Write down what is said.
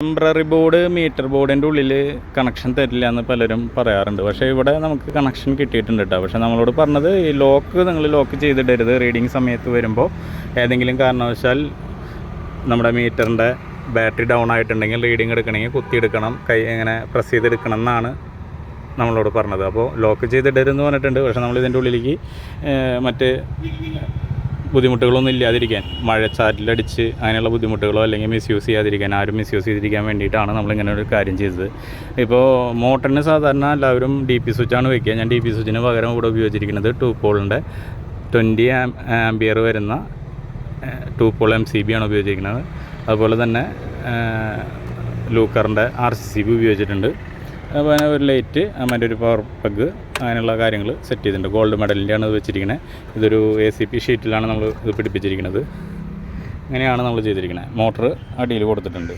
Temporary board metre ബോർഡിൻ്റെ ഉള്ളിൽ connection തരില്ല എന്ന് പലരും പറയാറുണ്ട്. പക്ഷേ ഇവിടെ നമുക്ക് കണക്ഷൻ കിട്ടിയിട്ടുണ്ട് കേട്ടോ. പക്ഷേ നമ്മളോട് പറഞ്ഞത് ഈ നിങ്ങൾ ലോക്ക് ചെയ്തിടരുത്. റീഡിങ് സമയത്ത് വരുമ്പോൾ ഏതെങ്കിലും കാരണവശാൽ നമ്മുടെ മീറ്ററിൻ്റെ ബാറ്ററി ഡൗൺ ആയിട്ടുണ്ടെങ്കിൽ റീഡിങ് എടുക്കണമെങ്കിൽ കുത്തിയെടുക്കണം, കൈ ഇങ്ങനെ പ്രസ് ചെയ്തെടുക്കണം എന്നാണ് നമ്മളോട് പറഞ്ഞത്. അപ്പോൾ ലോക്ക് ചെയ്തിടരുതെന്ന് പറഞ്ഞിട്ടുണ്ട്. പക്ഷേ നമ്മളിതിൻ്റെ ഉള്ളിലേക്ക് മറ്റ് ബുദ്ധിമുട്ടുകളൊന്നും ഇല്ലാതിരിക്കാൻ, മഴച്ചാറ്റിലടിച്ച് അങ്ങനെയുള്ള ബുദ്ധിമുട്ടുകളോ അല്ലെങ്കിൽ മിസ്യൂസ് ചെയ്യാതിരിക്കാൻ, ആരും മിസ്യൂസ് ചെയ്തിരിക്കാൻ വേണ്ടിയിട്ടാണ് നമ്മളിങ്ങനെ ഒരു കാര്യം ചെയ്തത്. ഇപ്പോൾ മോട്ടറിന് സാധാരണ എല്ലാവരും DP സ്വിച്ചാണ് വയ്ക്കുക. ഞാൻ DP സ്വിച്ചിന് പകരം ഇവിടെ ഉപയോഗിച്ചിരിക്കുന്നത് 2 പോളിൻ്റെ 20 ആംപിയർ വരുന്ന 2 പോൾ MCB ആണ് ഉപയോഗിച്ചിരിക്കുന്നത്. അതുപോലെ തന്നെ ലൂക്കറിൻ്റെ RCCB ഉപയോഗിച്ചിട്ടുണ്ട്. അപ്പോൾ അങ്ങനെ ഒരു ലൈറ്റ്, മറ്റേ ഒരു പവർ പ്ലഗ്, അങ്ങനെയുള്ള കാര്യങ്ങൾ സെറ്റ് ചെയ്തിട്ടുണ്ട്. ഗോൾഡ് മെഡലിൻ്റെയാണ് ഇത് വെച്ചിരിക്കുന്നത്. ഇതൊരു ACP ഷീറ്റിലാണ് നമ്മൾ ഇത് പിടിപ്പിച്ചിരിക്കുന്നത്. ഇങ്ങനെയാണ് നമ്മൾ ചെയ്തിരിക്കുന്നത്. മോട്ടർ അടിയിൽ കൊടുത്തിട്ടുണ്ട്.